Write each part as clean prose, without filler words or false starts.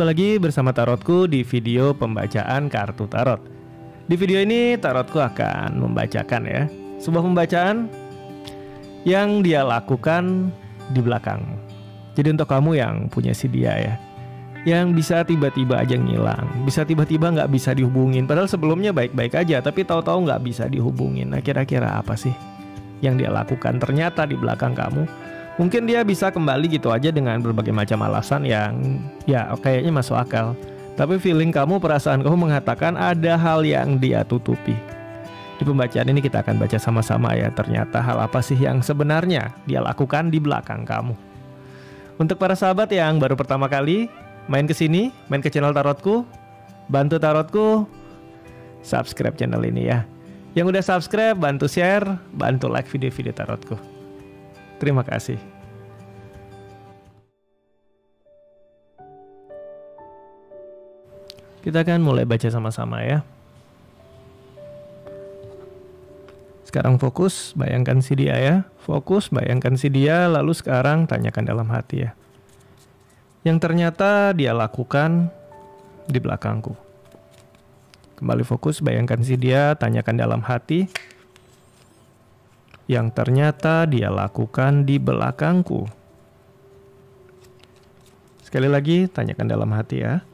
Jumpa lagi bersama Tarotku di video pembacaan kartu tarot. Di video ini Tarotku akan membacakan sebuah pembacaan yang dia lakukan di belakang. Jadi untuk kamu yang punya si dia yang bisa tiba-tiba aja ngilang, bisa tiba-tiba nggak bisa dihubungin, padahal sebelumnya baik-baik aja, tapi tahu-tahu nggak bisa dihubungin. Nah, kira-kira apa sih yang dia lakukan ternyata di belakang kamu? Mungkin dia bisa kembali gitu aja dengan berbagai macam alasan yang kayaknya masuk akal. Tapi feeling kamu, perasaan kamu mengatakan ada hal yang dia tutupi. Di pembacaan ini kita akan baca sama-sama ternyata hal apa sih yang sebenarnya dia lakukan di belakang kamu. Untuk para sahabat yang baru pertama kali main ke sini, main ke channel Tarotku, bantu Tarotku subscribe channel ini ya. Yang udah subscribe, bantu share, bantu like video-video Tarotku. Terima kasih. Kita akan mulai baca sama-sama ya. Sekarang fokus, bayangkan si dia ya. Fokus, bayangkan si dia, lalu sekarang tanyakan dalam hati ya. Yang ternyata dia lakukan di belakangku. Kembali fokus, bayangkan si dia, tanyakan dalam hati. Yang ternyata dia lakukan di belakangku. Sekali lagi, tanyakan dalam hati ya.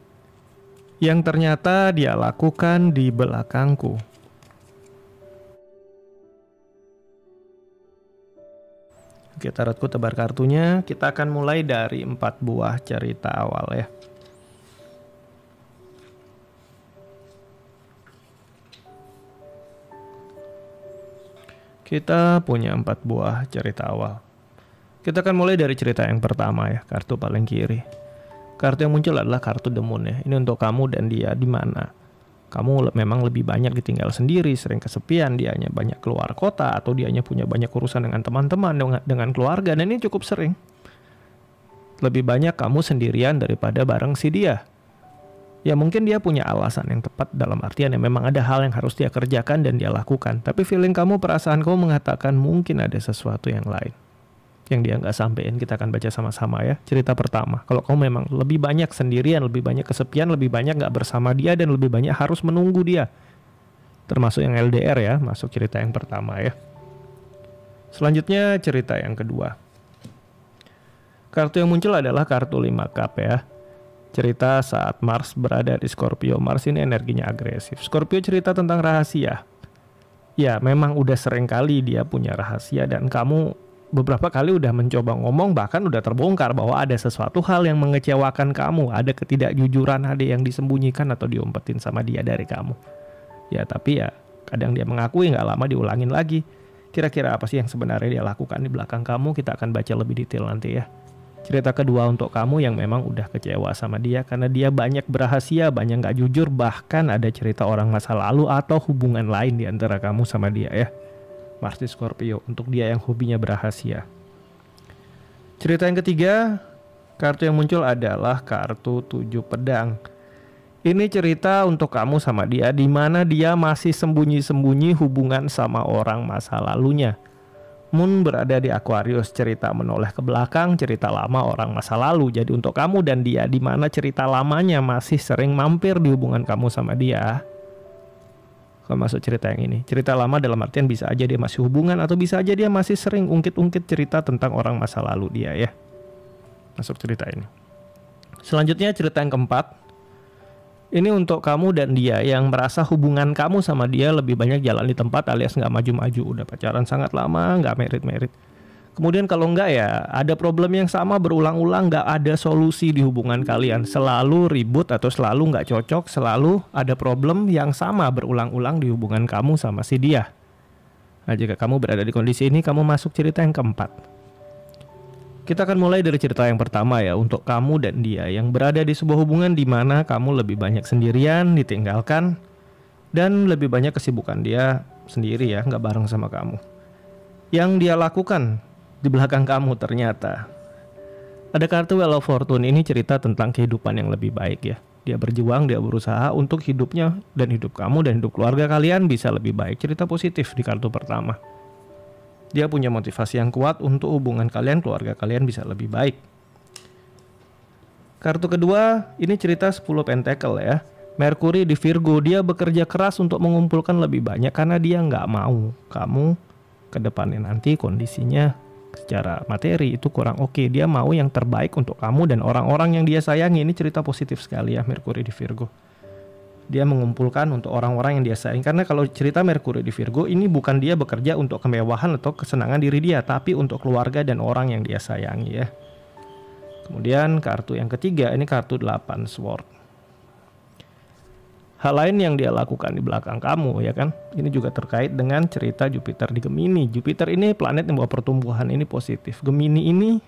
Yang ternyata dia lakukan di belakangku. Oke, Tarotku tebar kartunya. Kita akan mulai dari 4 buah cerita awal ya. Kita punya 4 buah cerita awal. Kita akan mulai dari cerita yang pertama ya, kartu paling kiri. Kartu yang muncul adalah kartu The Moon ya. Ini untuk kamu dan dia, di mana kamu memang lebih banyak ditinggal sendiri, sering kesepian, dianya banyak keluar kota, atau dianya punya banyak urusan dengan teman-teman, dengan keluarga, dan ini cukup sering. Lebih banyak kamu sendirian daripada bareng si dia. Ya mungkin dia punya alasan yang tepat, dalam artian memang ada hal yang harus dia kerjakan dan dia lakukan. Tapi feeling kamu, perasaan kamu mengatakan mungkin ada sesuatu yang lain yang dia nggak sampein. Kita akan baca sama-sama ya. Cerita pertama, kalau kamu memang lebih banyak sendirian, lebih banyak kesepian, lebih banyak nggak bersama dia, dan lebih banyak harus menunggu dia. Termasuk yang LDR ya, masuk cerita yang pertama ya. Selanjutnya cerita yang kedua. Kartu yang muncul adalah kartu 5 cup ya. Cerita saat Mars berada di Scorpio. Mars ini energinya agresif. Scorpio cerita tentang rahasia. Ya memang udah sering kali dia punya rahasia, dan kamu beberapa kali udah mencoba ngomong, bahkan udah terbongkar bahwa ada sesuatu hal yang mengecewakan kamu. Ada ketidakjujuran, ada yang disembunyikan atau diumpetin sama dia dari kamu. Ya tapi ya kadang dia mengakui, nggak lama diulangin lagi. Kira-kira apa sih yang sebenarnya dia lakukan di belakang kamu? Kita akan baca lebih detail nanti ya. Cerita kedua untuk kamu yang memang udah kecewa sama dia karena dia banyak berahasia, banyak nggak jujur, bahkan ada cerita orang masa lalu atau hubungan lain di antara kamu sama dia ya. Mars di Scorpio, untuk dia yang hobinya berahasia. Cerita yang ketiga, kartu yang muncul adalah kartu 7 pedang. Ini cerita untuk kamu sama dia, di mana dia masih sembunyi-sembunyi hubungan sama orang masa lalunya. Moon berada di Aquarius, cerita menoleh ke belakang, cerita lama orang masa lalu. Jadi untuk kamu dan dia, di mana cerita lamanya masih sering mampir di hubungan kamu sama dia. Kalau masuk cerita yang ini, cerita lama dalam artian bisa aja dia masih hubungan, atau bisa aja dia masih sering ungkit-ungkit cerita tentang orang masa lalu dia ya. Masuk cerita ini. Selanjutnya cerita yang keempat. Ini untuk kamu dan dia yang merasa hubungan kamu sama dia lebih banyak jalan di tempat alias nggak maju-maju. Udah pacaran sangat lama, nggak merit-merit. Kemudian kalau nggak ya ada problem yang sama berulang-ulang, nggak ada solusi di hubungan kalian. Selalu ribut atau selalu nggak cocok, selalu ada problem yang sama berulang-ulang di hubungan kamu sama si dia. Nah jika kamu berada di kondisi ini, kamu masuk cerita yang keempat. Kita akan mulai dari cerita yang pertama ya, untuk kamu dan dia yang berada di sebuah hubungan di mana kamu lebih banyak sendirian, ditinggalkan, dan lebih banyak kesibukan dia sendiri ya, nggak bareng sama kamu. Yang dia lakukan di belakang kamu ternyata ada kartu Wheel of Fortune. Ini cerita tentang kehidupan yang lebih baik ya. Dia berjuang, dia berusaha untuk hidupnya dan hidup kamu dan hidup keluarga kalian bisa lebih baik. Cerita positif di kartu pertama. Dia punya motivasi yang kuat untuk hubungan kalian, keluarga kalian bisa lebih baik. Kartu kedua, ini cerita 10 pentacle ya. Merkuri di Virgo, dia bekerja keras untuk mengumpulkan lebih banyak karena dia nggak mau kamu ke depannya nanti kondisinya secara materi itu kurang oke. Dia mau yang terbaik untuk kamu dan orang-orang yang dia sayangi. Ini cerita positif sekali ya, Merkuri di Virgo. Dia mengumpulkan untuk orang-orang yang dia sayangi. Karena kalau cerita Merkuri di Virgo, ini bukan dia bekerja untuk kemewahan atau kesenangan diri dia, tapi untuk keluarga dan orang yang dia sayangi ya. Kemudian kartu yang ketiga, ini kartu 8 sword. Hal lain yang dia lakukan di belakang kamu ya kan. Ini juga terkait dengan cerita Jupiter di Gemini. Jupiter ini planet yang bawa pertumbuhan, ini positif. Gemini ini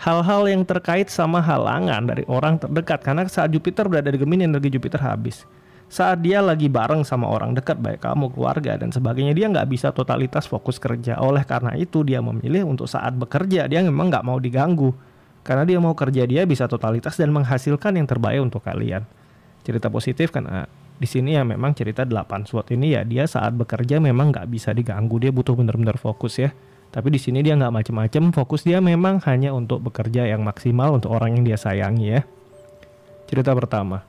hal-hal yang terkait sama halangan dari orang terdekat. Karena saat Jupiter berada di Gemini, energi Jupiter habis. Saat dia lagi bareng sama orang dekat, baik kamu, keluarga, dan sebagainya, dia nggak bisa totalitas fokus kerja. Oleh karena itu dia memilih untuk saat bekerja, dia memang nggak mau diganggu. Karena dia mau kerja, dia bisa totalitas dan menghasilkan yang terbaik untuk kalian. Cerita positif kan di sini ya, memang cerita 8 sword ini ya, dia saat bekerja memang nggak bisa diganggu, dia butuh benar-benar fokus ya. Tapi di sini dia nggak macem-macem, fokus dia memang hanya untuk bekerja yang maksimal untuk orang yang dia sayangi ya. Cerita pertama.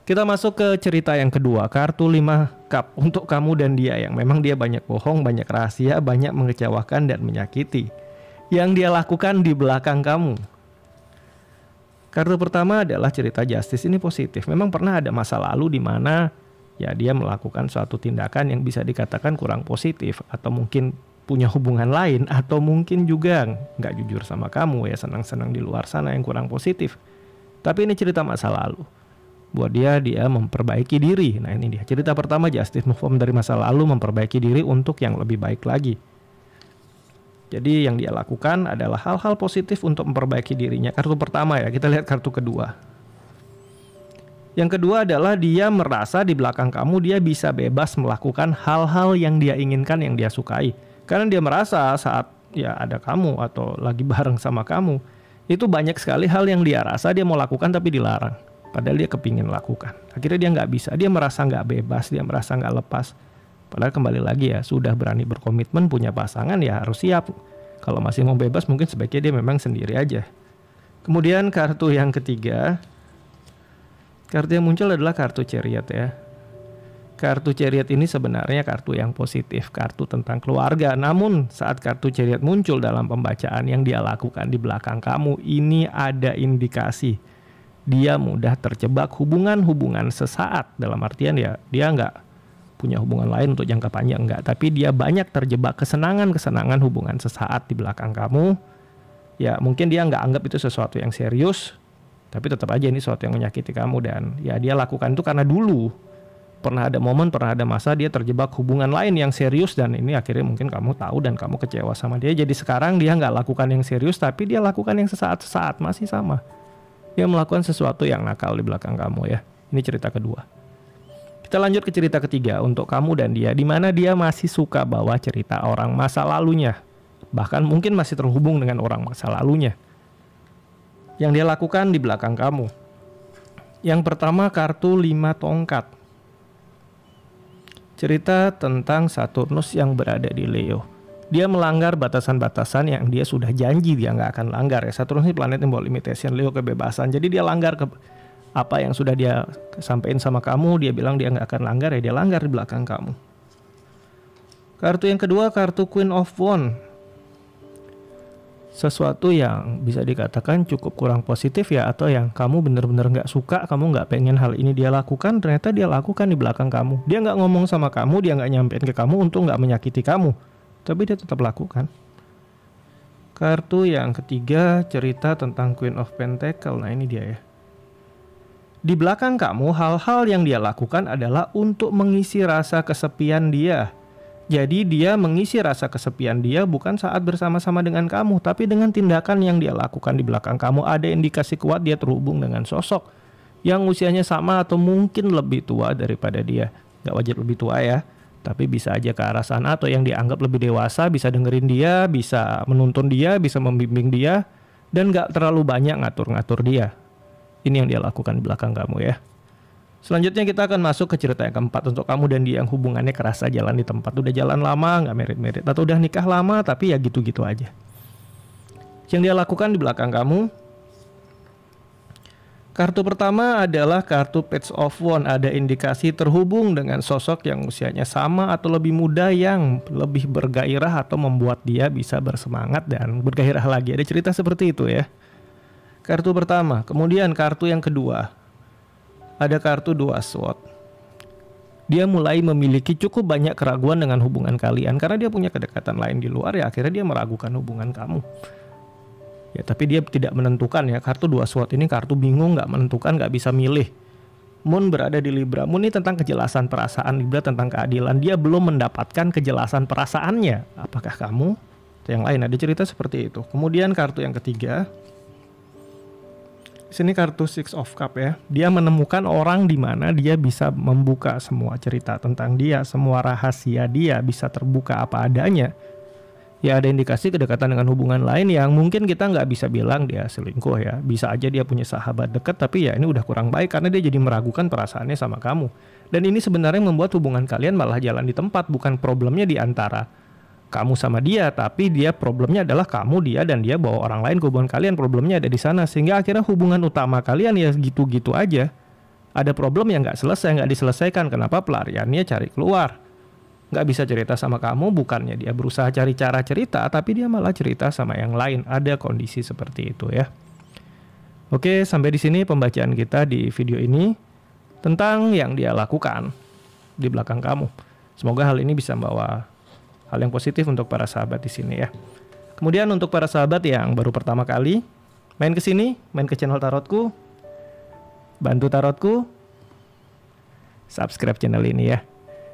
Kita masuk ke cerita yang kedua, kartu 5 cup untuk kamu dan dia yang memang dia banyak bohong, banyak rahasia, banyak mengecewakan dan menyakiti. Yang dia lakukan di belakang kamu. Kartu pertama adalah cerita justice, ini positif. Memang pernah ada masa lalu di mana ya dia melakukan suatu tindakan yang bisa dikatakan kurang positif, atau mungkin punya hubungan lain, atau mungkin juga nggak jujur sama kamu ya, senang-senang di luar sana yang kurang positif. Tapi ini cerita masa lalu. Buat dia memperbaiki diri. Nah ini dia cerita pertama, justice, move on dari masa lalu, memperbaiki diri untuk yang lebih baik lagi. Jadi yang dia lakukan adalah hal-hal positif untuk memperbaiki dirinya. Kartu pertama ya, kita lihat kartu kedua. Yang kedua adalah dia merasa di belakang kamu dia bisa bebas melakukan hal-hal yang dia inginkan, yang dia sukai. Karena dia merasa saat ya ada kamu atau lagi bareng sama kamu, itu banyak sekali hal yang dia rasa dia mau lakukan tapi dilarang. Padahal dia kepingin lakukan. Akhirnya dia nggak bisa, dia merasa nggak bebas, dia merasa nggak lepas. Padahal kembali lagi ya, sudah berani berkomitmen punya pasangan ya harus siap. Kalau masih mau bebas mungkin sebaiknya dia memang sendiri aja. Kemudian kartu yang ketiga, kartu yang muncul adalah kartu Chariot ya. Kartu Chariot ini sebenarnya kartu yang positif, kartu tentang keluarga. Namun saat kartu Chariot muncul dalam pembacaan yang dia lakukan di belakang kamu, ini ada indikasi dia mudah terjebak hubungan-hubungan sesaat. Dalam artian ya dia nggak punya hubungan lain untuk jangka panjang, enggak, tapi dia banyak terjebak kesenangan-kesenangan hubungan sesaat di belakang kamu. Ya mungkin dia nggak anggap itu sesuatu yang serius, tapi tetap aja ini sesuatu yang menyakiti kamu. Dan ya dia lakukan itu karena dulu pernah ada momen, pernah ada masa dia terjebak hubungan lain yang serius, dan ini akhirnya mungkin kamu tahu dan kamu kecewa sama dia. Jadi sekarang dia nggak lakukan yang serius, tapi dia lakukan yang sesaat-sesaat, masih sama. Dia melakukan sesuatu yang nakal di belakang kamu ya. Ini cerita kedua. Kita lanjut ke cerita ketiga untuk kamu dan dia, di mana dia masih suka bawa cerita orang masa lalunya. Bahkan mungkin masih terhubung dengan orang masa lalunya. Yang dia lakukan di belakang kamu. Yang pertama kartu 5 tongkat. Cerita tentang Saturnus yang berada di Leo. Dia melanggar batasan-batasan yang dia sudah janji dia nggak akan langgar ya. Saturnus ini planet yang bawa limitation, Leo kebebasan. Jadi dia langgar apa yang sudah dia sampaikan sama kamu, dia bilang dia nggak akan langgar ya, dia langgar di belakang kamu. Kartu yang kedua, kartu Queen of Wands. Sesuatu yang bisa dikatakan cukup kurang positif ya, atau yang kamu benar-benar nggak suka, kamu nggak pengen hal ini dia lakukan, ternyata dia lakukan di belakang kamu. Dia nggak ngomong sama kamu, dia nggak nyampein ke kamu untuk nggak menyakiti kamu, tapi dia tetap lakukan. Kartu yang ketiga, cerita tentang Queen of Pentacle. Nah ini dia ya. Di belakang kamu, hal-hal yang dia lakukan adalah untuk mengisi rasa kesepian dia. Jadi dia mengisi rasa kesepian dia bukan saat bersama-sama dengan kamu, tapi dengan tindakan yang dia lakukan di belakang kamu. Ada indikasi kuat dia terhubung dengan sosok yang usianya sama atau mungkin lebih tua daripada dia. Gak wajib lebih tua ya, tapi bisa aja ke arah sana, atau yang dianggap lebih dewasa, bisa dengerin dia, bisa menuntun dia, bisa membimbing dia, dan gak terlalu banyak ngatur-ngatur dia. Ini yang dia lakukan di belakang kamu ya. Selanjutnya kita akan masuk ke cerita yang keempat untuk kamu dan dia yang hubungannya kerasa jalan di tempat. Udah jalan lama, gak merit-merit, atau udah nikah lama tapi ya gitu-gitu aja. Yang dia lakukan di belakang kamu, Kartu pertama adalah kartu Page of Wands. Ada indikasi terhubung dengan sosok yang usianya sama atau lebih muda yang lebih bergairah atau membuat dia bisa bersemangat dan bergairah lagi. Ada cerita seperti itu ya. Kartu pertama. Kemudian kartu yang kedua. Ada kartu Dua Swords. Dia mulai memiliki cukup banyak keraguan dengan hubungan kalian karena dia punya kedekatan lain di luar, ya akhirnya dia meragukan hubungan kamu. Ya tapi dia tidak menentukan ya. Kartu Dua Swords ini kartu bingung, nggak menentukan, nggak bisa milih. Moon berada di Libra. Moon ini tentang kejelasan perasaan, Libra tentang keadilan. Dia belum mendapatkan kejelasan perasaannya. Apakah kamu atau yang lain? Ada cerita seperti itu. Kemudian kartu yang ketiga. Sini kartu Six of Cups ya. Dia menemukan orang di mana dia bisa membuka semua cerita tentang dia, semua rahasia dia bisa terbuka apa adanya. Ya ada indikasi kedekatan dengan hubungan lain yang mungkin kita nggak bisa bilang dia selingkuh ya. Bisa aja dia punya sahabat dekat, tapi ya ini udah kurang baik karena dia jadi meragukan perasaannya sama kamu. Dan ini sebenarnya membuat hubungan kalian malah jalan di tempat, bukan problemnya di antara kamu sama dia, tapi dia problemnya adalah kamu, dia, dan dia bawa orang lain ke hubungan kalian. Problemnya ada di sana, sehingga akhirnya hubungan utama kalian ya gitu-gitu aja. Ada problem yang nggak selesai, nggak diselesaikan. Kenapa? Pelariannya cari keluar. Nggak bisa cerita sama kamu, bukannya dia berusaha cari cara cerita, tapi dia malah cerita sama yang lain. Ada kondisi seperti itu ya. Oke, sampai di sini pembacaan kita di video ini tentang yang dia lakukan di belakang kamu. Semoga hal ini bisa membawa hal yang positif untuk para sahabat di sini ya. Kemudian untuk para sahabat yang baru pertama kali main ke sini, main ke channel tarotku, bantu tarotku, subscribe channel ini ya.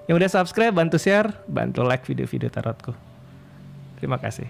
Yang udah subscribe bantu share, bantu like video-video tarotku. Terima kasih.